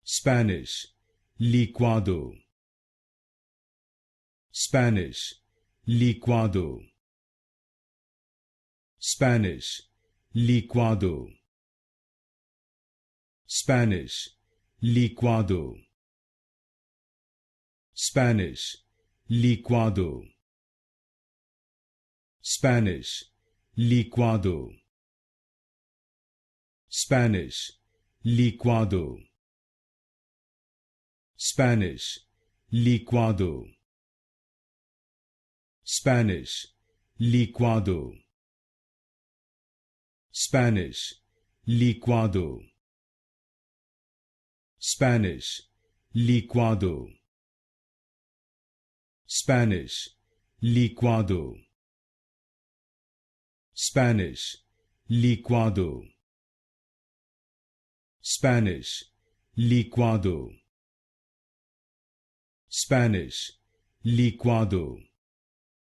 Spanish, licuado. Spanish, licuado. Spanish, licuado. Spanish, licuado. Spanish, licuado. Spanish, licuado. Spanish, licuado. Spanish, licuado. Spanish, licuado. Spanish, licuado. Spanish, licuado. Spanish, licuado. Spanish, licuado. Spanish, licuado. Spanish, licuado.